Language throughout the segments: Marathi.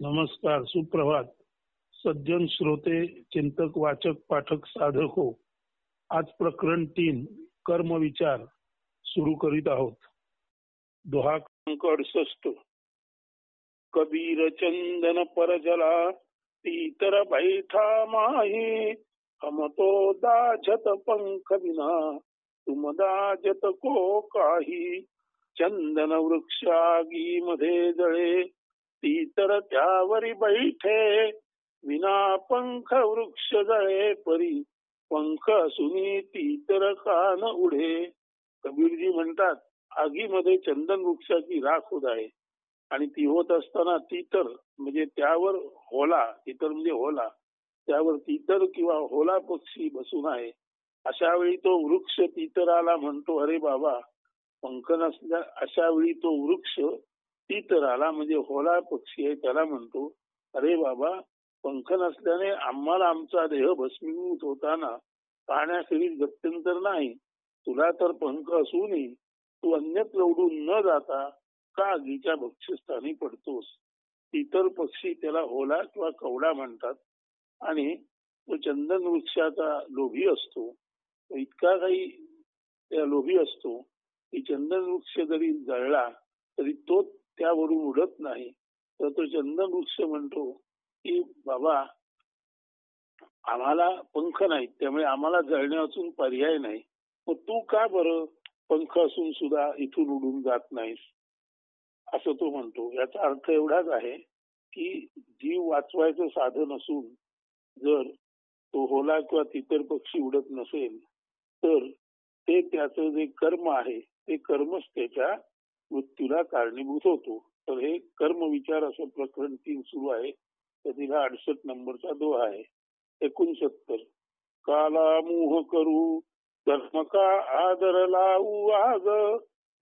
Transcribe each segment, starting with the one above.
नमस्कार, सुप्रभात. सज्जन श्रोते, चिंतक, वाचक, पाठक, साधक हो. आज प्रकरण 3 कर्म विचार सुरू करीत आहोत. दोहा क्रमांक 68. कबीर चंदन परजला तीतर बैठा माही, हम तो दाझत पंख बिना तुम दाजत को काही. चंदन वृक्षागी मध्ये जळे तीतर त्यावरी बैठे, विना पंख वृक्ष जळे परी पंख सुनी तीतर कान उडे. कबीरजी म्हणतात, आगीमध्ये चंदन वृक्षाची राख होत आहे आणि ती होत असताना तीतर म्हणजे त्यावर होला, तीतर म्हणजे होला, त्यावर तीतर किंवा होला पक्षी बसून आहे. अशा वेळी तो वृक्ष तीतराला म्हणतो, अरे बाबा पंख नसल्या. अशा वेळी तो वृक्ष तीतराला म्हणजे होला पक्षी आहे त्याला म्हणतो, अरे बाबा पंख नसल्याने आम्हाला आमचा देह भस्मीभूत होताना पाहण्याखेरीज गत्यंतर नाही. तुला तर पंख असूनही तू अन्यत्र उडून न जाता का आगीच्या भक्ष्यस्थानी पडतोस. तीतर पक्षी त्याला होला किंवा कवडा म्हणतात आणि तो चंदन वृक्षाचा लोभी असतो. इतका काही त्या लोभी असतो की चंदन वृक्ष जरी जळला तरी तो त्यावरून उडत नाही. तर तो चंदन वृक्ष म्हणतो की बाबा आम्हाला पंख नाहीत, त्यामुळे आम्हाला जळण्यापासून पर्याय नाही. मग तू का बरं पंख असून सुद्धा इथून उडून जात नाहीस, असं तो म्हणतो. याचा अर्थ एवढाच आहे की जीव वाचवायचं साधन असून जर तो होला किंवा तीतर पक्षी उडत नसेल तर ते त्याचं जे कर्म आहे ते कर्मच त्याच्या मृत्यूला कारणीभूत होतो. तर हे कर्म विचार असं प्रकरण 3 सुरू आहे. त्यातील हा 68 नंबरचा दोहा आहे. 69. काला मोह करू धर्म का आदर लावू आग,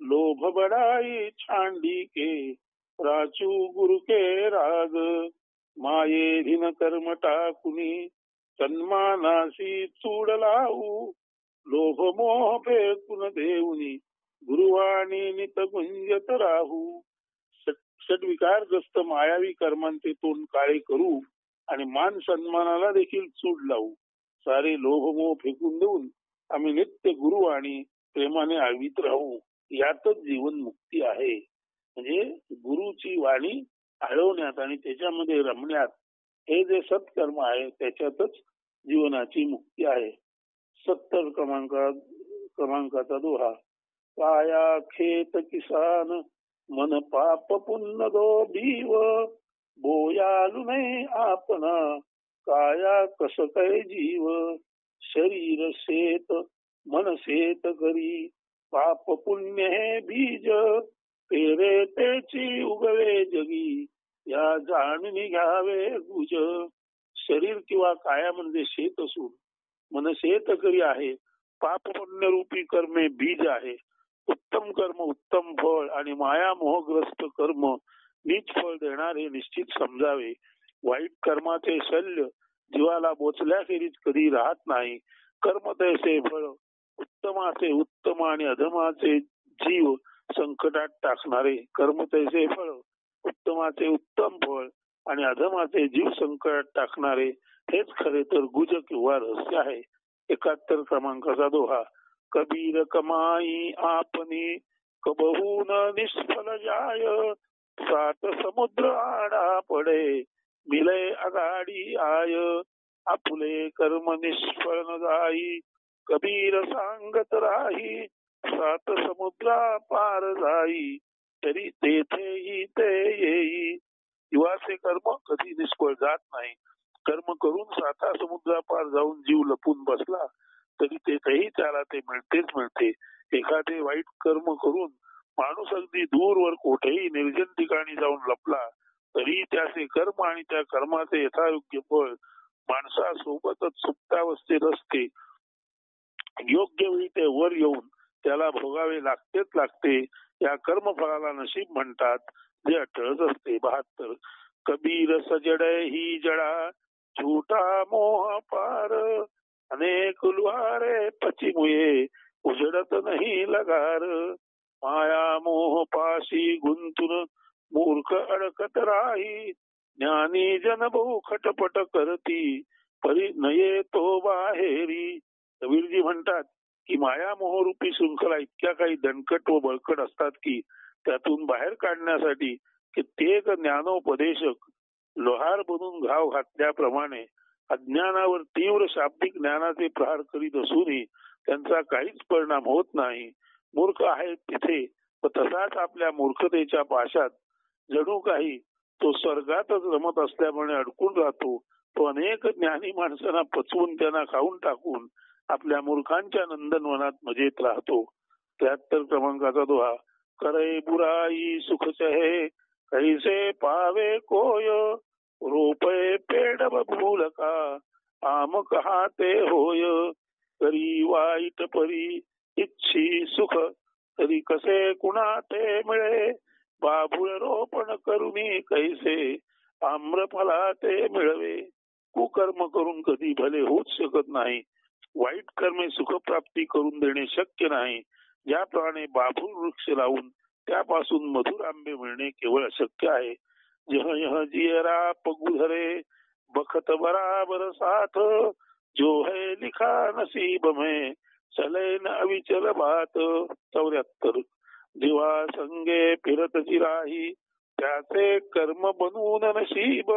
लोभ बडाई छांडी के राचू गुरु के राग. माये धिन कर्म टाकुनी सन्मानासी चूड लावू, लोभ मोह फेकून देऊनी गुरुवाणी नित गुंजत राहू. षटविकारग्रस्त मायावी कर्मांचे तोंड काळे करू आणि मान सन्मानाला देखील चूड लावू. सारे लोभमोह फेकून देऊन आम्ही नित्य गुरु आणि प्रेमाने आळवीत राहू. यातच जीवन मुक्ती आहे. म्हणजे गुरुची वाणी आळवण्यात आणि त्याच्यामध्ये रमण्यात हे जे सत्कर्म आहे त्याच्यातच जीवनाची मुक्ती आहे. 70 क्रमांकाचा दोहा. काया खेत किसान मन पाप पुण्य दो बीव, बोयालू नाही आपणा काया कस काय जीव. शरीर शेत मन शेत करी पाप पुण्य हे बीज, पेरे त्याची उगवे जगी या जाणून घ्यावे गुज. शरीर किंवा काया म्हणजे शेत असून मन शेत करी आहे. पाप पुण्य रूपी कर्मे बीज आहे. उत्तम कर्म उत्तम फळ आणि माया मोहग्रस्त कर्म नीच फळ देणारे निश्चित समजावे. वाईट कर्माचे शल्य जीवाला बोचल्याखेरीज कधी राहत नाही. कर्म तैसे फळ उत्तमाचे उत्तम आणि अधमाचे जीव संकटात टाकणारे. कर्म तैसे फळ उत्तमाचे उत्तम फळ आणि अधमाचे जीव संकटात टाकणारे हेच खरे तर गुज किंवा रहस्य आहे. 71 क्रमांकाचा दोहा. कबीर कमाई आपनी कबहू न निष्फल जाय, सात समुद्र आडा पडे मिले आघाडी आय. आपुले कर्म निष्फळ न जाई कबीर सांगत राही, सात समुद्रा पार जाई तरी तेथेही ते येई. जीवाचे कर्म कधी निष्फळ जात नाही. कर्म करून साता समुद्रापार जाऊन जीव लपून बसला तरी तेथेही त्याला ते मिळतेच मिळते. एखादे वाईट कर्म करून माणूस अगदी दूरवर कोठेही निर्जन ठिकाणी जाऊन लपला तरी त्याचे कर्म आणि त्या कर्माचे यथायोग्य फळ माणसासोबतच सुप्तावस्थेत असते. योग्य वेळी ते वर येऊन त्याला भोगावे लागतेच लागते. या कर्मफळाला नशीब म्हणतात जे अटळच असते. 72. कबीर सजडे ही जडा झूठा मोह पार, अनेक लुहारे पचिमुये उजडत नाही लगार. माया मोह पाशी गुंतून मूर्ख अडकत राही, ज्ञानी जन बहु खटपट करती परी नये तो बाहेरी. कबीरजी म्हणतात की माया मोहरूपी शृंखला इतक्या काही दणकट व बळकट असतात की त्यातून बाहेर काढण्यासाठी कित्येक ज्ञानोपदेशक लोहार बनून घाव घातल्याप्रमाणे अज्ञानावर तीव्र शाब्दिक ज्ञानाचे प्रहार करीत असूनही त्यांचा काहीच परिणाम होत नाही. मूर्ख आहे तिथे व तसाच आपल्या मूर्खतेच्या पाशात जणू काही तो स्वर्गातच रमत असल्यामुळे अडकून राहतो. तो अनेक ज्ञानी माणसांना पचवून त्यांना खाऊन टाकून आपल्या मूर्खांच्या नंदनवनात मजेत राहतो. 73 क्रमांकाचा दोहा. करे बुराई सुख चहे कैसे पावे कोय रोपे पेड बबूल का आम कहाते होय. करी वाईट परी इच्छी सुख तरी कसे कुणा ते मिळे बाभूळ रोपण करुणी कैसे आम्रफला ते मिळवे. कुकर्म करून कधी भले होऊच शकत नाही. वाईट कर्मे सुखप्राप्ती करून देणे शक्य नाही. ज्याप्रमाणे बाभूळ वृक्ष लावून त्यापासून मधुर आंबे मिळणे केवळ अशक्य आहे. जह यह जियरा पगुधरे बखत बराबर साथ जो है लिखा नसीब में चले न अविचल बात. 74 जीवा संगे फिरत चिराही त्याचे कर्म बनवून नशीब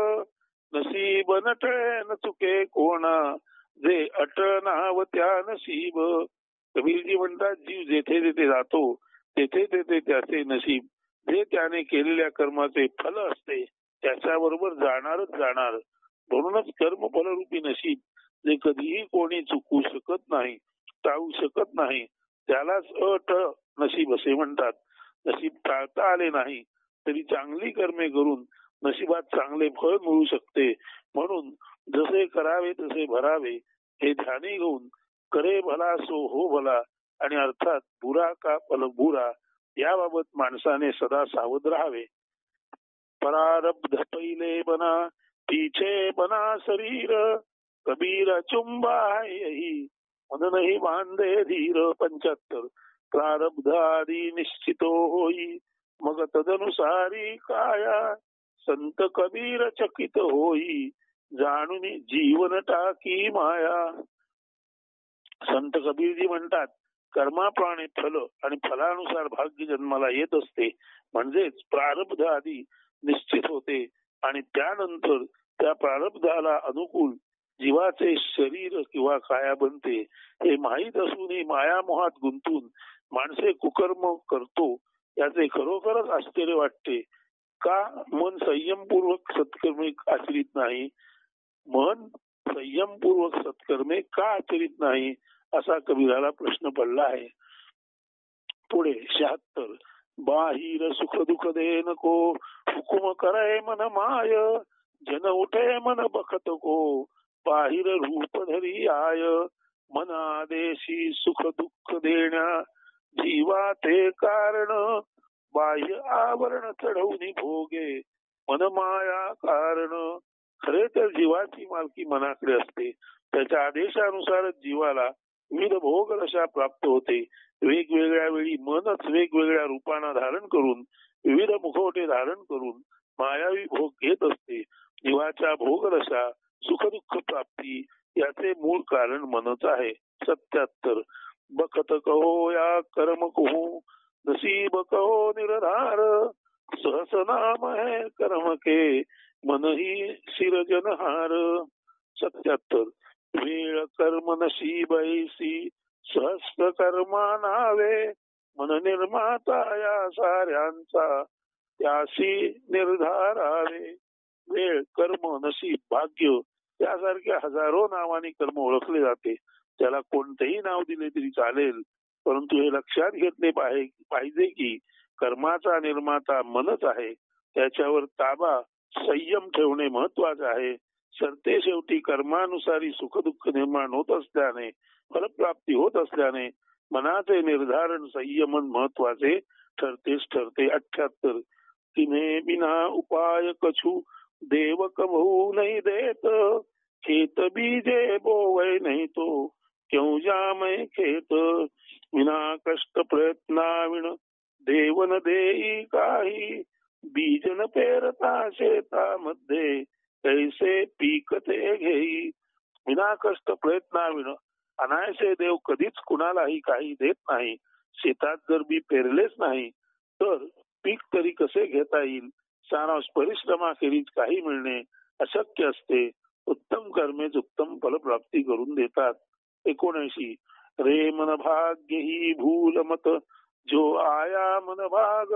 नशीब नटळे न चुके कोणा जे अटनाव त्या नशीब. कबीरजी म्हणतात जीव जेथे जेथे जातो तेथे तेथे त्याचे नशीब जे त्याने केलेल्या कर्माचे फल असते त्याच्याबरोबर जाणारच जाणार. म्हणूनच कर्म फलरूपी नशीब जे कधीही कोणी चुकवू शकत नाही टाळू शकत नाही त्यालाच अट नशीब असे म्हणतात. नशीब टाळता आले नाही तरी चांगली कर्मे करून नशिबात चांगले फळ मिळू शकते. म्हणून जसे करावे तसे भरावे हे ध्यानी घेऊन करे भला सो हो भला आणि अर्थात बुरा का फल बुरा याबाबत माणसाने सदा सावध राहावे. परारब्ध पहिले बना पीछे बना शरीर कबीर चुंबा यही मन नहीं बांधे धीर. 75 प्रारब्ध आदि निश्चितो होई मग तदनुसारी काया संत कबीर चकित होई जाणून जीवन टाकी माया. संत कबीरजी म्हणतात कर्माप्रमाणे फल आणि फलानुसार भाग्य जन्माला येत असते. म्हणजेच प्रारब्ध आधी निश्चित होते आणि त्यानंतर त्या प्रारब्धाला अनुकूल जीवाचे शरीर किंवा काया बनते. हे माहीत असूनही मायामोहात गुंतून माणसे कुकर्म करतो याचे खरोखरच आश्चर्य वाटते. का मन संयमपूर्वक सत्कर्मे आचरित नाही. मन संयमपूर्वक सत्कर्मे का आचरित नाही असा कबीराला प्रश्न पडला आहे. पुढे 76 बाहिर सुख दुख दे नको हुकुम करे मन माय जन उठे मन बखत को बाहिर रूप धरी आय. मनादेशी सुख दुःख देण्या जीवा ते कारण बाह्य आवरण चढवून भोगे मन माया कारण. खरे तर जीवाची मालकी मनाकडे असते. त्याच्या आदेशानुसारच जीवाला विविध भोग रशा प्राप्त होते. वेगवेगळ्या वेळी मनच वेगवेगळ्या रूपांना धारण करून विविध मुखवटे धारण करून मायावी भोग घेत असते. जीवाच्या भोगरशा सुख दुःख प्राप्ती याचे मूळ कारण मनच आहे. 77 बखत कहो या कर्म कहो नसीब कहो निरधार सहस नाम है कर्म के मन ही शिरजनहार. 77 वेळ कर्म नशीब ऐसी सहस्त्र कर्मा नावे मन निर्माता या साऱ्यांचा त्यासी निर्धारावे. वेळ कर्म नशीब भाग्य यासारख्या हजारो नावाने कर्म ओळखले जाते. त्याला कोणतेही नाव दिले तरी चालेल, परंतु हे लक्षात घेतले पाहिजे की कर्माचा निर्माता मनच आहे. त्याच्यावर ताबा संयम ठेवणे महत्वाचे आहे. सरते शेवटी कर्मानुसारी सुख दुःख निर्माण होत असल्याने फलप्राप्ती होत असल्याने मनाचे निर्धारण संयमन महत्वाचे ठरतेच ठरते. 78 तिने बिना उपाय कछु देव कबहू नहीं देत खेत बीजे बोवे नहीं तो क्यों जामे खेत विना कष्ट प्रयत्नाविण देवन देई काही बीज न पेरता शेतामध्ये कैसे पीक ते घेई. विना कष्ट प्रयत्नाविण अनायसे देव कधीच कुणालाही काही देत नाही. शेतात जर बी पेरलेच नाही तर पीक तरी कसे घेता येईल. सारांश परिश्रमाखेरीज काही मिळणे अशक्य असते. उत्तम कर्मेच उत्तम फलप्राप्ती करून देतात. 79 रे मन भाग्य ही भूल मत जो आया मन भाग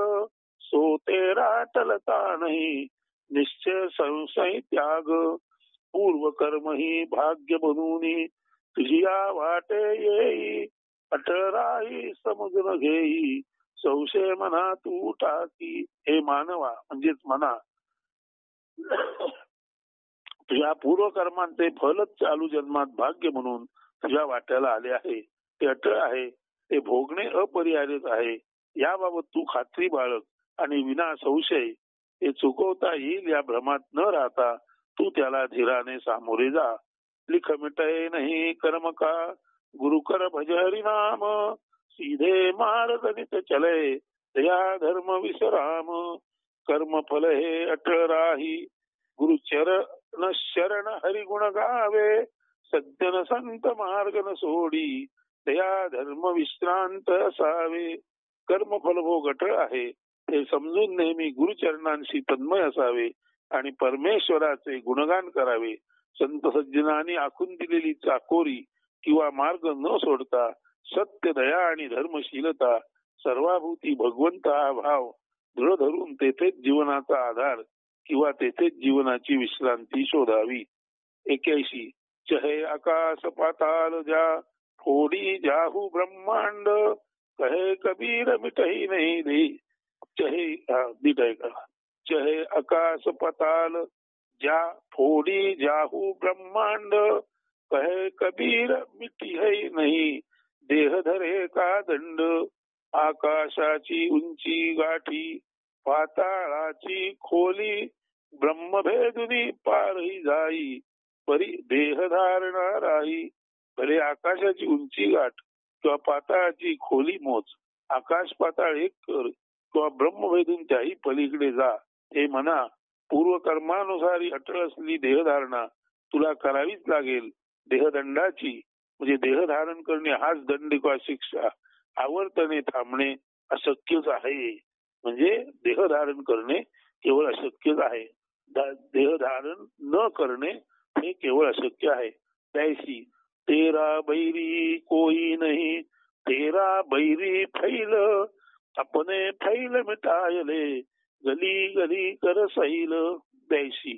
सो तेरा टलता नहीं निश्चय संशय त्याग. पूर्व कर्म ही भाग्य बनूनी तुझिया वाटे येई अटराई समजून घेई संशय मना तू टाकी. हे मानवा म्हणजेच मना, तुझ्या पूर्व कर्मांचे फलच चालू जन्मात भाग्य म्हणून तुझ्या वाट्याला आले आहे. ते अटळ आहे, ते भोगणे अपरिहार्यच आहे. याबाबत तू खात्री बाळग आणि विना संशय ते चुकवता येईल या भ्रमात न राहता तू त्याला धीराने सामोरे जा. लिख मिटय नाही कर्म का गुरु कर भज हरि नाम सीधे मार्ग नित चले दया धर्म विसराम. कर्म फल हे अटळ राही गुरु चरण शरण हरि गुण गावे सज्जन संत मार्ग न सोडी दया धर्म विश्रांत असावे. कर्मफल भोग अटळ आहे ते समजून नेहमी गुरुचरणांशी तन्मय असावे आणि परमेश्वराचे गुणगान करावे. संत सज्जनांनी आखून दिलेली चाकोरी किंवा मार्ग न सोडता सत्य दया आणि धर्मशीलता सर्वाभूती भगवंत हा भाव दृढ धरून तेथेच जीवनाचा आधार किंवा तेथेच जीवनाची विश्रांती शोधावी. 81 चहे आकाश पाताल जा फोडी जाहू ब्रह्मांड कहे कबीर मिटही नहीं दे. चहे नीट ऐका. चहे आकाश पाताल जा फोडी जाहू ब्रह्मांड कहे कबीर मिटी है नहीं देह धरे का दंड. आकाशाची उंची गाठी पाताळाची खोली ब्रह्मभेदुनी पारही जाई परी देह धारणा राही. भले आकाशाची उंची गाठ किंवा पाताळाची खोली मोज, आकाश पाताळ एक कर किंवा ब्रह्मभेदून त्याही पलीकडे जा. हे म्हणा, पूर्व कर्मानुसारी अटळ असलेली देहधारणा तुला करावीच लागेल. देहदंडाची म्हणजे देह धारण करणे हाच दंड किंवा शिक्षा. आवर्तने थांबणे अशक्यच आहे. म्हणजे देह धारण करणे केवळ अशक्यच आहे. देह धारण न करणे हे केवळ अशक्य आहे. त्याशी तेरा बैरी कोई नहीं तेरा बैरी फैल अपने फैल मिटायले गली गली कर सैल. द्यायशी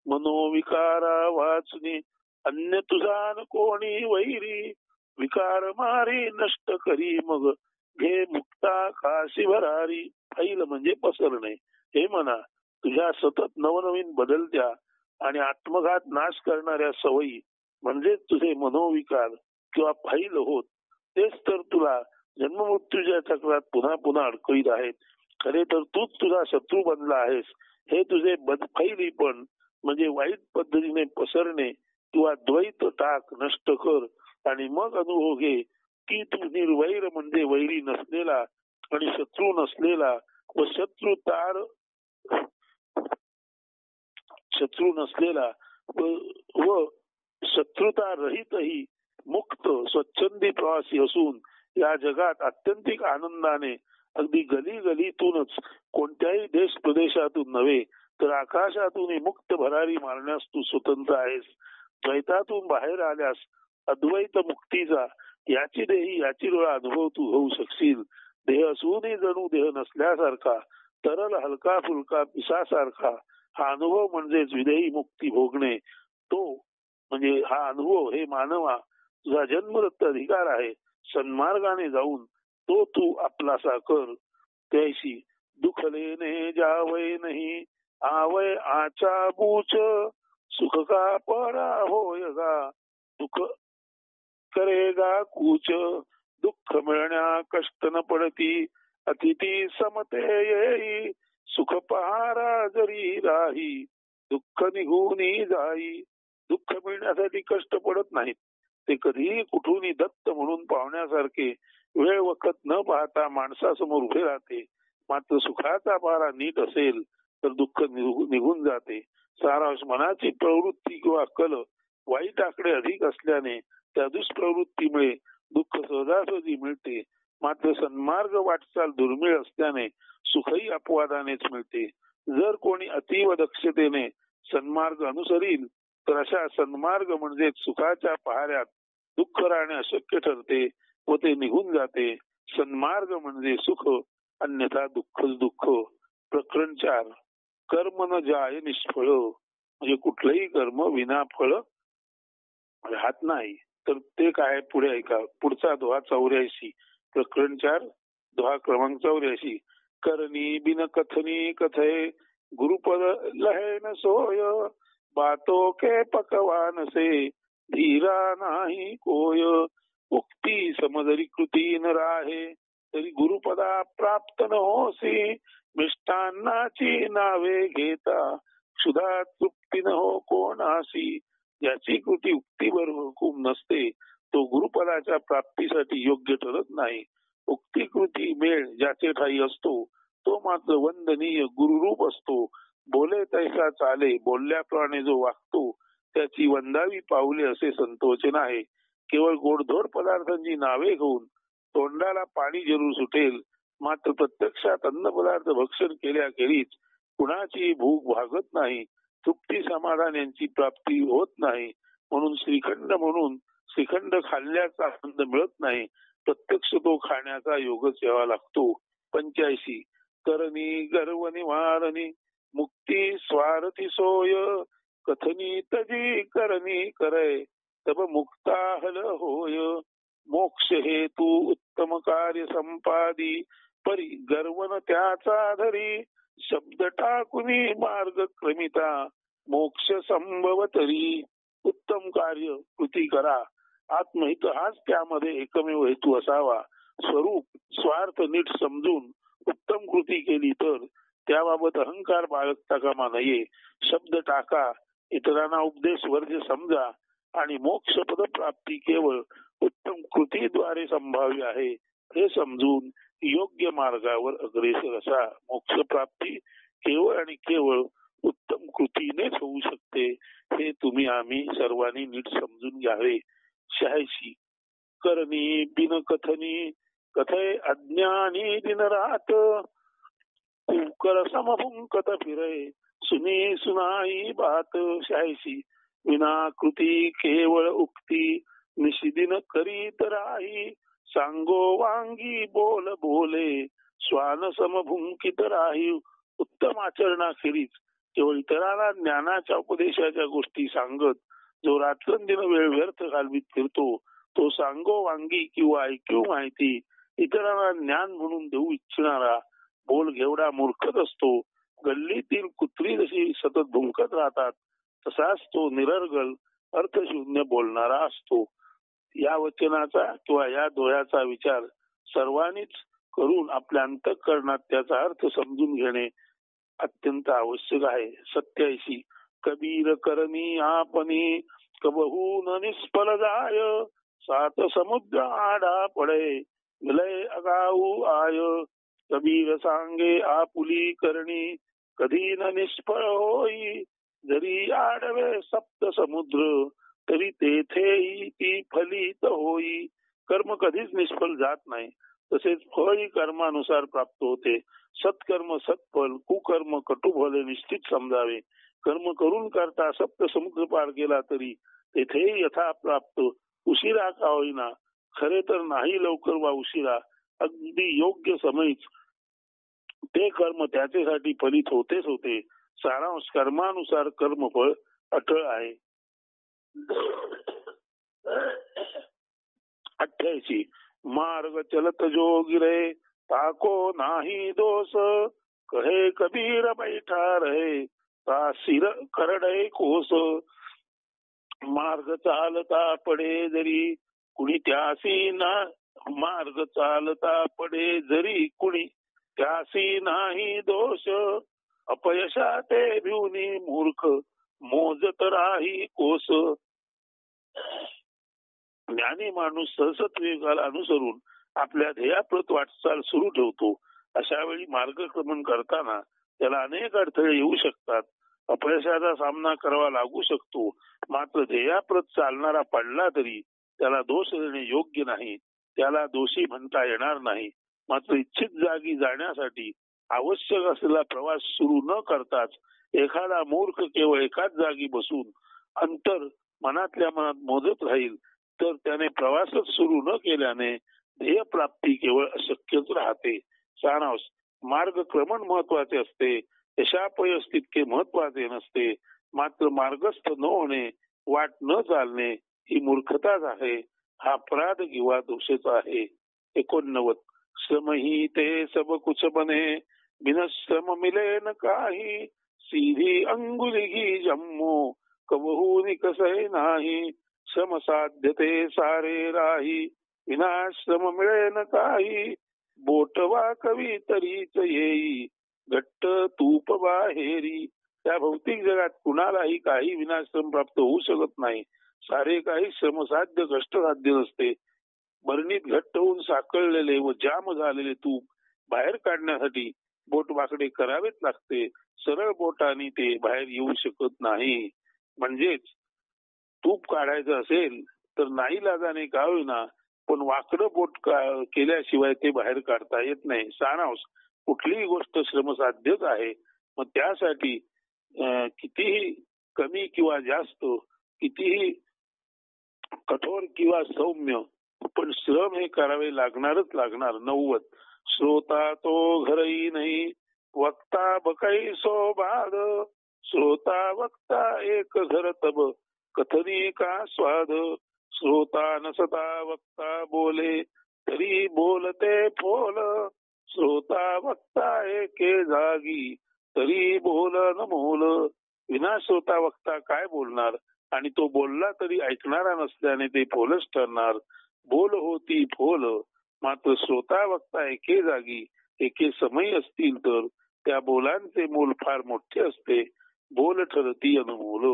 मनोविकारा वाचणे अन्य तुझा न कोणी वैरी विकार मारी नष्ट करी मग घे मुक्ता काशी भरारी. फैल म्हणजे पसरणे. हे म्हणा, तुझ्या सतत नवनवीन बदलत्या आणि आत्मघात नाश करणाऱ्या सवयी म्हणजे तुझे मनोविकार किंवा फैल होत तेच तर तुला जन्ममृत्यूच्या चक्रात पुन्हा पुन्हा अडकवीत आहेत. खरे तर तूच तुझा शत्रू बनला आहेस. हे तुझे बदफैलीपण म्हणजे वाईट पद्धतीने पसरणे किंवा द्वैत टाक नष्ट कर आणि मग अनुभव घे की तू निर्वैर म्हणजे वैरी नसलेला आणि शत्रू नसलेला व शत्रू नसलेला व शत्रुता रहितही मुक्त स्वच्छंदी प्रवासी असून या जगात अत्यंतिक आनंदाने अगदी गली गलीतूनच कोणत्याही देश प्रदेशातून नव्हे तर आकाशातून मुक्त भरारी मारण्यास तू स्वतंत्र आहेस. द्वैतातून बाहेर आल्यास अद्वैत मुक्तीचा याची देही याची डोळा अनुभव तू होऊ शकशील. देह असूनही जणू देह नसल्यासारखा तरल हलका फुलका पिसासारखा हा अनुभव म्हणजेच विदेही मुक्ती भोगणे. तो म्हणजे हा अनुभव हे मानवा तुझा जन्मदत्त अधिकार आहे. सन्मार्गाने जाऊन तो तू आपलासा कर. त्याशी दुख लेने जावय नाही आवय आचा बूच सुख का परा होयगा दुःख करेगा कूच. दुःख मिळण्या कष्ट न पडती अतिथी समते येई सुख पहारा जरी राही दुःख निघून जाई. दुःख मिळण्यासाठी कष्ट पडत नाहीत. ते कधीही कुठूनही दत्त म्हणून पावण्यासारखे वेळ वखत न पाहता माणसासमोर उभे राहते. मात्र सुखाचा पारा नीट असेल तर दुःख निघून जाते. सारांश मनाची प्रवृत्ती किंवा कल वाईट आकडे अधिक असल्याने त्या दुष्प्रवृत्तीमुळे दुःख सहजासहजी मिळते. मात्र सन्मार्ग वाटचाल दुर्मिळ असल्याने सुखही अपवादानेच मिळते. जर कोणी अतीव दक्षतेने सन्मार्ग अनुसरील तर अशा सन्मार्ग म्हणजे सुखाच्या पहाऱ्यात दुःख राहणे अशक्य ठरते व ते निघून जाते. सन्मार्ग म्हणजे सुख, अन्यथा दुःखच दुःख. प्रकरण 4. कर्म न जाय निष्फळ, म्हणजे कुठलंही कर्म विना फळ राहत नाही. तर ते काय पुढे ऐका. पुढचा दोहा 84. प्रकरण 4 दोहा क्रमांक 84. करणी बिन कथनी कथय गुरुपद लहे न सोय, बातो के पकवान से धीरा नाही कोय. उक्ती समजरी कृती न राहे तरी गुरुपदा प्राप्त न होसी, मिष्टान्नाची नावे घेता क्षुधा तृप्ती न हो कोणासी. ज्याची कृती उक्तीवर हुकूम नसते तो गुरुपदाच्या प्राप्तीसाठी योग्य ठरत नाही. उक्ती कृती मेळ ज्याचे ठाई असतो तो मात्र वंदनीय गुरुरूप असतो. बोले तैसा चाले, बोलल्याप्रमाणे जो वागतो त्याची वंदावी पाऊले असे संतोषन आहे. केवळ गोडधोड पदार्थांची नावे घेऊन तोंडाला पाणी जरूर सुटेल, मात्र प्रत्यक्षात अन्न पदार्थ भक्षण केल्याखेरीज कुणाची भूक भागत नाही, तृप्ती समाधान यांची प्राप्ती होत नाही. म्हणून श्रीखंड म्हणून श्रीखंड खाल्ल्याचा आनंद मिळत नाही, प्रत्यक्ष तो खाण्याचा योगच यावा लागतो. 85. करणी गर्व निवारणी मुक्ती स्वार्थी सोय, कथनी तजी करणी करे तब मुक्ता हल होय. मोक्ष हेतू उत्तम कार्य संपादी परी गर्वन त्याचा धरी, शब्द टाकुनी मार्ग क्रमिता मोक्ष संभव तरी. उत्तम कार्य कृती करा, आत्महित हाच त्यामध्ये एकमेव हेतू असावा. स्वरूप स्वार्थ नीट समजून उत्तम कृती केली तर त्याबाबत अहंकार बाळगता कामा नये. शब्द टाका, इतरांना उपदेश वर्ज समजा आणि मोक्षपद प्राप्ती केवळ उत्तम कृतीद्वारे संभाव्य आहे हे समजून योग्य मार्गावर अग्रेसर असा. मोक्ष प्राप्ती केवळ आणि केवळ उत्तम कृतीनेच होऊ शकते हे तुम्ही आम्ही सर्वांनी नीट समजून घ्यावे. 86. करणी बिन कथनी कथय अज्ञानी दिन रात, कुकर समभुंकत फिरे सुनी सुनाई बात. 86. विना कृती केवळ उक्ती निशिदिन करीत राही, सांगो वांगी बोल बोले श्वान समभुंकित राही. उत्तम आचरणाखेरीज केवळ इतरांना ज्ञानाच्या उपदेशाच्या गोष्टी सांगत जो रात्रंदिन वेळ व्यर्थ घालवीत फिरतो तो सांगो वांगी किंवा ऐक्यू माहिती इतरांना ज्ञान म्हणून देऊ इच्छिणारा बोल घेवडा मूर्खच असतो. गल्लीतील कुत्री जशी सतत भुंकत राहतात तसाच तो निरर्गल अर्थशून्य बोलणारा असतो. या वचनाचा किंवा या दोह्याचा विचार सर्वांनीच करून आपल्या अंतःकरणात त्याचा अर्थ समजून घेणे अत्यंत आवश्यक आहे. 87. कबीर करणी आपणी कबहू न निष्फल जाय, सात समुद्र आडा पडे मिलय अगाऊ आय. कबीर सांगे आपुली करणी कधी न निष्फळ होई, जरी आडवे सप्त समुद्र तरी तेथेही ती फलित होई. कर्म कधीच निष्फळ जात नाही, तसेच फळही कर्मानुसार प्राप्त होते. सत्कर्म सत्फल, कुकर्म कटुफल निश्चित समजावे. कर्म करून करता सप्त समुद्र पार केला तरी तेथेही यथा प्राप्त, उशिरा का होईना. खरे तर नाही लवकर वा उशिरा, अगदी योग्य समयीच ते कर्म त्याच्यासाठी फलित होतेच होते. सारांश कर्मानुसार कर्मफळ अटळ आहे. 88. मार्ग चलत जो गिरे ताको नाही दोष, कहे कबीर बैठा रहे ता सिर करडे कोस. मार्ग चालता पडे जरी कुणी त्यासी ना, मार्ग चालता पडे जरी कुणी त्यासी नाही दोष, अपयशा ते भिवनी मूर्ख मोजत राही कोस. ज्ञानी माणूस सहसत्वेगाला अनुसरून आपल्या ध्येयाप्रत वाटचाल सुरू ठेवतो अशा वेळी मार्गक्रमण करताना त्याला अनेक अडथळे येऊ शकतात, अपयशाचा सामना करावा लागू शकतो. मात्र ध्येयाप्रत चालणारा पडला तरी त्याला दोष देणे योग्य नाही, त्याला दोषी म्हणता येणार नाही. मात्र इच्छित जागी जाण्यासाठी आवश्यक असलेला प्रवास सुरू न करताच एखादा मूर्ख केवळ एकाच जागी बसून अंतर मनातल्या मनात मोजत राहील तर त्याने प्रवासच सुरू न केल्याने ध्येय प्राप्ती केवळ अशक्यच राहते. सारांश, मार्गक्रमण महत्वाचे असते, यशापयश तितके महत्वाचे नसते. मात्र मार्गस्थ न होणे, वाट न चालणे ही मूर्खताच आहे, हा अपराध किंवा दोषच आहे. 89. श्रम ही ते सब कुछ बने, बिन श्रम मिले न काही. सीधी अंगुली घी जम्मो, कबहू निकसै नाही. श्रम साध्यते सारे राही, विनाश्रम मिळे न काही. बोटवा कवी तरीच येई, घट्ट तूप बाहेरी. त्या भौतिक जगात कुणालाही काही विनाश्रम प्राप्त होऊ शकत नाही. सारे काही श्रमसाध्य कष्टसाध्य नसते. बरणीत घट्ट होऊन साकळलेले व जाम झालेले तूप बाहेर काढण्यासाठी बोट वाकडे करावेच लागते. सरळ बोटाने ते बाहेर येऊ शकत नाही. म्हणजेच तूप काढायचं असेल तर नाईलाजाने का होईना पण वाकडं बोट केल्याशिवाय ते बाहेर काढता येत नाही. सारांश, कुठलीही गोष्ट श्रमसाध्यच आहे. मग त्यासाठी कितीही कमी किंवा जास्त, कितीही कठोर किंवा सौम्य, पण श्रम हे करावे लागणारच लागणार. 90. श्रोता तो घरही नाही, वक्ता बकाई सो बाद. श्रोता वक्ता एक घर तब, कथनी का स्वाद. श्रोता नसता वक्ता बोले, तरी बोलते फोल. श्रोता वक्ता एके जागी, तरी बोल न मोल. विना श्रोता वक्ता काय बोलणार, आणि तो बोलला तरी ऐकणारा नसल्याने ते फोलच ठरणार. बोल होती फोल. मात्र श्रोता वक्ता एके जागी एके समयी असतील तर त्या बोलांचे मोल फार मोठे असते. बोल ठरती अनमोल.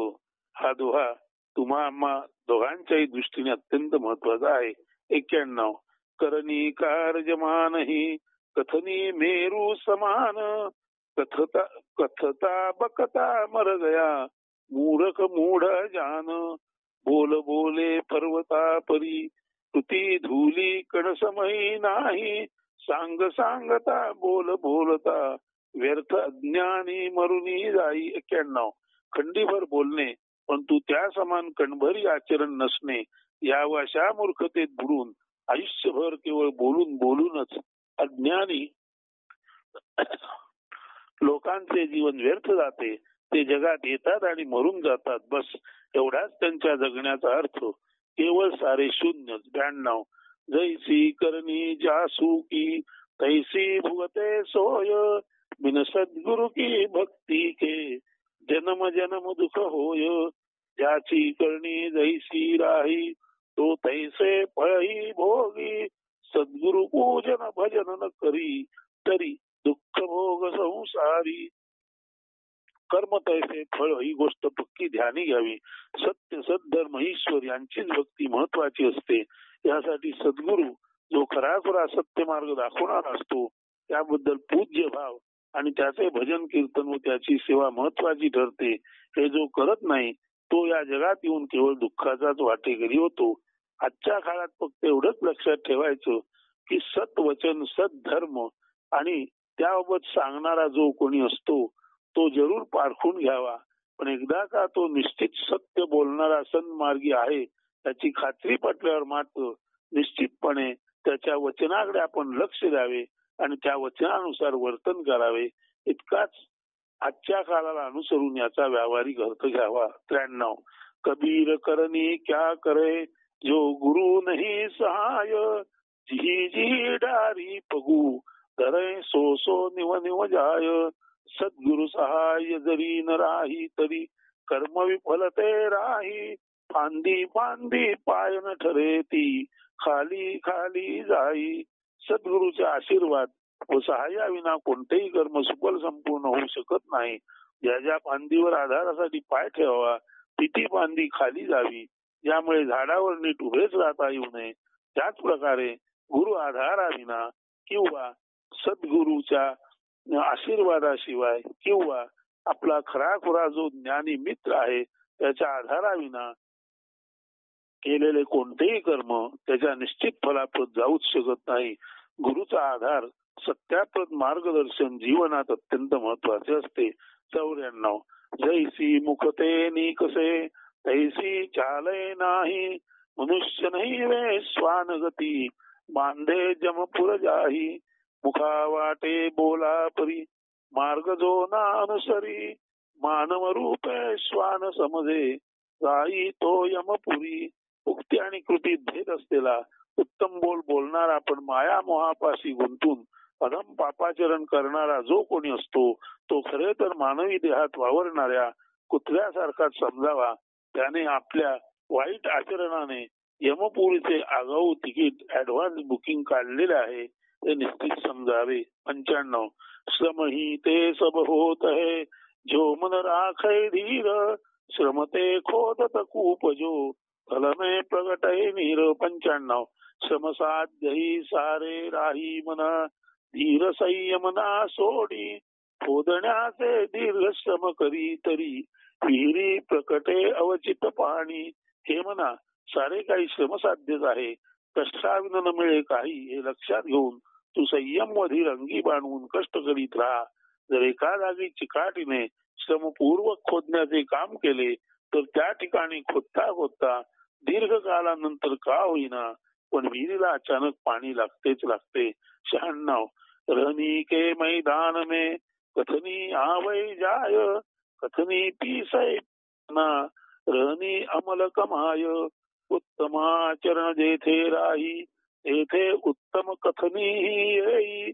हा दोहा तुम्हा आम्हा दोघांच्याही दृष्टीने अत्यंत महत्वाचा आहे. 91. करणी कारजमानही, कथनी मेरू समान. कथता कथता बकता मर गया, मूढक मूढ जान. बोल बोले पर्वता परी, तुती धूली कणसमयी नाही. सांग सांगता बोल बोलता, व्यर्थ अज्ञानी मरुनी जाई. 91. खंडीभर बोलणे पण तू त्या समान कणभरी आचरण नसणे, या अशा मूर्खतेत बुडून आयुष्यभर केवळ बोलून बोलूनच अज्ञानी लोकांचे जीवन व्यर्थ जाते. ते जगात येतात आणि मरून जातात, बस एवढाच त्यांच्या जगण्याचा अर्थ. केवळ सारे शून्य. 92. जैसी करणी जासू की, तैसी भुगते सोय. बिन सद्गुरु की भक्ती के, जन्म जन्म दुख होय. ज्याची करणी जैसी राही, तो तैसे फळही भोगी. सद्गुरु पूजन भजन न करी, तरी दुःख भोग संसारी. कर्म तैसे फळ ही गोष्ट पक्की ध्यानी घ्यावी. सत्य सद्धर्म ईश्वर यांचीच भक्ती महत्वाची असते. यासाठी सद्गुरु जो खराखुरा सत्य मार्ग दाखवणार असतो त्याबद्दल पूज्य भाव आणि त्याचे भजन कीर्तन व त्याची सेवा महत्वाची ठरते. हे जो करत नाही तो या जगात येऊन केवळ दुःखाचाच वाटेकरी होतो. आजच्या काळात फक्त एवढंच लक्षात ठेवायचं की सत्वचन सद्धर्म आणि त्याबाबत सांगणारा जो कोणी असतो तो जरूर पारखून घ्यावा. पण एकदा का तो निश्चित सत्य बोलणारा सन्मार्गी आहे त्याची खात्री पटल्यावर मात्र निश्चितपणे त्याच्या वचनाकडे आपण लक्ष द्यावे आणि त्या वचनानुसार वर्तन करावे. इतकाच आजच्या काळाला अनुसरून याचा व्यावहारिक अर्थ घ्यावा. 93. कबीर करनी क्या करे, जो गुरु नहीं सहाय. जी जी डारी पगू, धरे सो सो निव निव जाय. सद्गुरु सहाय जरी न राही, तरी कर्म विफलते राही. फांदी फांदी पाय न ठरे ती, खाली खाली जाई. सद्गुरूचे आशीर्वाद व सहाय्याविना कोणतेही कर्म सुफल संपूर्ण होऊ शकत नाही. ज्या ज्या फांदीवर आधारासाठी पाय ठेवावा ती फांदी खाली जावी, ज्यामुळे झाडावर नीट उभेच राहता येऊ नये. त्याच प्रकारे गुरु आधाराविना किंवा सद्गुरूच्या आशीर्वादाशिवाय किंवा आपला खराखुरा जो ज्ञानी मित्र आहे त्याच्या आधाराविना केलेले कोणतेही कर्म त्याच्या निश्चित फलाप्रत जाऊच शकत नाही. गुरुचा आधार सत्याप्रत मार्गदर्शन जीवनात अत्यंत महत्वाचे असते. 94 जैसी मुखते निकसे तैसी चाले नाही मनुष्य नाही वे स्वानगती बांधे जमपुर जाही मुखा वाटे बोला परी मार्ग जो ना अनुसरी मानव रूपे श्वान समजे जाई तो यमपुरी. उक्ती आणि कृतीत भेद असलेला उत्तम बोल बोलणारा पण माया मोहापाशी गुंतून अधम पापाचरण करणारा जो कोणी असतो तो खरे तर मानवी देहात वावरणाऱ्या कुत्र्यासारखाच समजावा. त्याने आपल्या वाईट आचरणाने यमपुरीचे आगाऊ तिकीट ऍडव्हान्स बुकिंग काढलेले आहे ते निश्चित समजावे. 95 श्रम ही ते सब होत है जो मन राखे धीर श्रमते खोदत कूप जो फल में प्रगट है नीर. 95 श्रम साध्य ही सारे राही मना धीर संयम ना सोडी खोदण्याचे दीर्घ श्रम करी तरी विहिरी प्रकटे अवचित पाणी. हे म्हणा सारे काही श्रमसाध्यच आहे, कष्टाविना न मिळे काही हे लक्षात घेऊन तू संयम व धीर अंगी बांधून कष्ट करीत राहा. जर एका जागी चिकाटीने श्रमपूर्वक खोदण्याचे काम केले तर त्या ठिकाणी खोदता खोदता दीर्घ कालानंतर का होईना पण विहिरीला अचानक पाणी लागतेच लागते. 96 रहनी के मैदान में कथनी आवै जाय कथनी पीसै ना रहनी अमल कमाय उत्तमाचरण जेथे राही तेथे उत्तम कथनी येई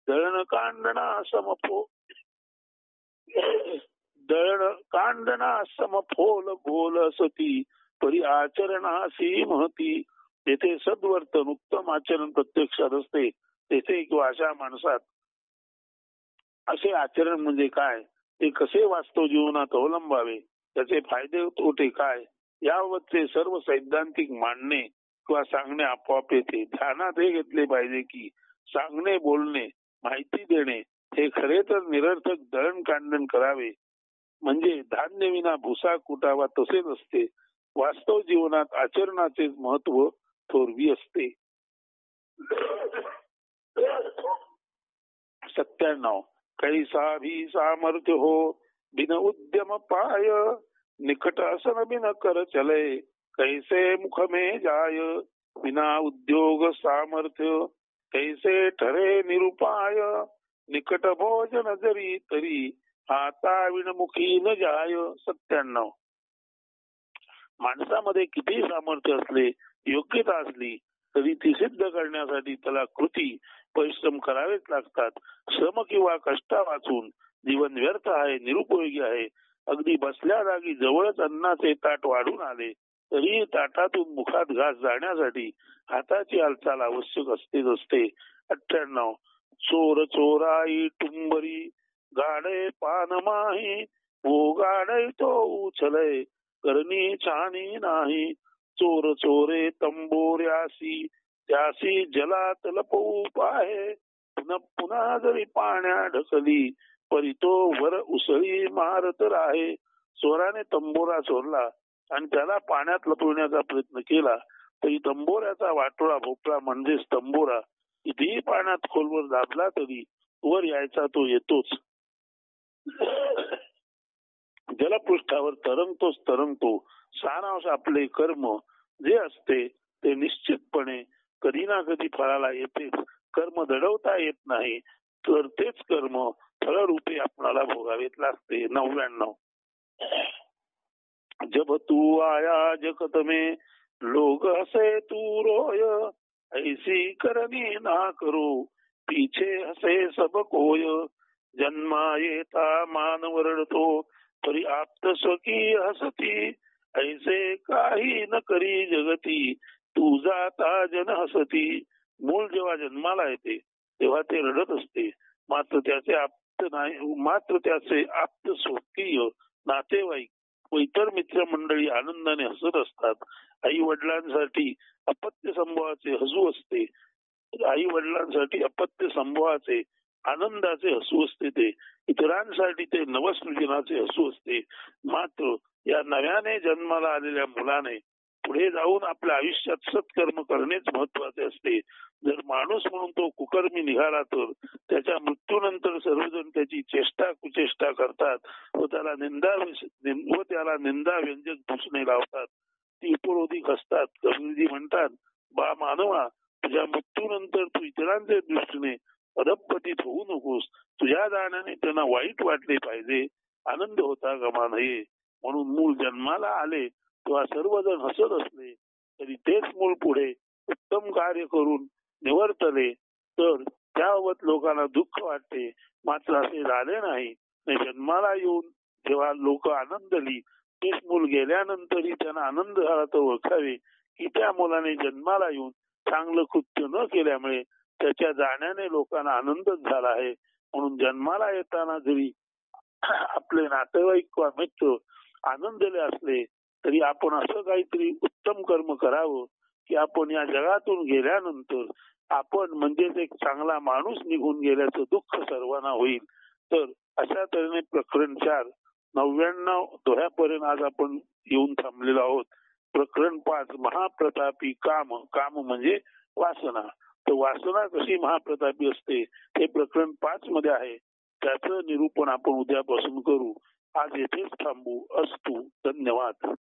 दळण कांडणा समफो दळण कांडणा समफोल गोल सती परी आचरणासी महती. तेथे सद्वर्तन उत्तम आचरण प्रत्यक्षात असते तेथे किंवा अशा माणसात असे आचरण म्हणजे काय, ते कसे वास्तव जीवनात अवलंबावे, त्याचे फायदे तोटे काय याबाबतचे सर्व सैद्धांतिक मांडणे किंवा सांगणे आपोआप येते. ध्यानात हे घेतले पाहिजे की सांगणे बोलणे माहिती देणे हे खरे तर निरर्थक दळण कांडण करावे म्हणजे धान्य विना भुसा कुटावा तसेच असते. वास्तव जीवनात आचरणाचे महत्व थोरवी असते. 97 कैसा भी सामर्थ्य हो बिन उद्यम पाय निकट असन बिन कर चले कैसे मुख में जाय बिना उद्योग सामर्थ्य कैसे ठरे निरुपाय निकट भोजन जरी तरी हाता विणमुखी न जाय. 97 माणसामध्ये किती सामर्थ्य असले योग्यता असली तरी ती सिद्ध करण्यासाठी त्याला कृती परिश्रम करावेच लागतात. श्रम किंवा कष्टा वाचून जीवन व्यर्थ आहे, निरुपयोगी आहे. अगदी बसल्या जागी जवळच अन्नाचे ताट वाढून आले तरी ताटातून मुखात घास जाण्यासाठी हाताची हालचाल आवश्यक असतेच असते. 98 चोर चोराई टुंबरी गाडे पान माही वो गाडे तो उचले करणी छानी नाही चोर चोरे तंबोऱ्यासी त्यासी जलात लपवू पाहे पुन्हा पुन्हा जरी पाण्या ढकली परी तो वर उसळी मारत राहे. चोराने तंबोरा चोरला आणि त्याला पाण्यात लपवण्याचा प्रयत्न केला तरी तंबोऱ्याचा वाटोळा भोपळा म्हणजेच तंबोरा कितीही पाण्यात खोलवर दाबला तरी वर यायचा तो येतोच. जलपृष्ठावर तरंगतो. सारांश आपले कर्म जे असते ते निश्चितपणे कधी ना कधी फळाला येतेच. कर्म दडवता येत नाही तर तेच कर्म फळरूपे आपणाला भोगावेत लागते. 99 जब तू आया जगत में लोग हसे तू रोय ऐसी करनी ना करो पीछे हसे सब कोय जन्मा येता मानव रडतो परी आप्त स्वकी हसती ऐसे काही न करी जगती तू जाता जन हसती. मूळ जेव्हा जन्माला येते तेव्हा ते रडत असते मात्र त्याचे आप्त स्वकीय नातेवाईक व इतर मित्रमंडळी आनंदाने हसत असतात. आई वडिलांसाठी अपत्य संभवाचे हसू असते आई वडिलांसाठी अपत्य संभवाचे आनंदाचे हसू असते ते, इतरांसाठी ते नवसृजनाचे हसू असते. मात्र या नव्याने जन्माला आलेल्या मुलाने पुढे जाऊन आपल्या आयुष्यात सत्कर्म करणेच महत्वाचे असते. जर माणूस म्हणून तो कुकर्मी निघाला तर त्याच्या मृत्यूनंतर सर्वजण त्याची चेष्टा कुचेष्टा करतात व त्याला निंदा व्यंजक दूषणे लावतात, ती उपरोधिक असतात. कबीरजी म्हणतात, बा मानवा, तुझ्या मृत्यूनंतर तू इतरांच्या दृष्टीने अधपतित होऊ नकोस. तुझ्या जाण्याने त्यांना वाईट वाटले पाहिजे, आनंद होता गमा नये. म्हणून मूल जन्माला आले तेव्हा सर्वजण हसत असले तरी तेच मूल पुढे उत्तम कार्य करून निवर्तले तर त्याबाबत लोकांना दुःख वाटते. मात्र असे झाले नाही. जन्माला येऊन जेव्हा लोक आनंदली, तेच मूल गेल्यानंतरही त्यांना आनंद झाला तर ओळखावे की त्या मुलाने जन्माला येऊन चांगलं कृत्य न केल्यामुळे त्याच्या जाण्याने लोकांना आनंदच झाला आहे. म्हणून जन्माला येताना जरी आपले नातेवाईक किंवा मित्र आनंदले असले तरी आपण असं काहीतरी उत्तम कर्म करावं की आपण या जगातून गेल्यानंतर आपण म्हणजेच एक चांगला माणूस निघून गेल्याचं दुःख सर्वांना होईल. तर अशा तऱ्हेने प्रकरण 4 99 दोह्यापर्यंत आज आपण येऊन थांबलेलो आहोत. प्रकरण 5 महाप्रतापी काम. काम म्हणजे वासना. तर वासना कशी महाप्रतापी असते हे प्रकरण 5 मध्ये आहे. त्याचं निरूपण आपण उद्यापासून करू. आज येथेच थांबू. अस्तु. धन्यवाद.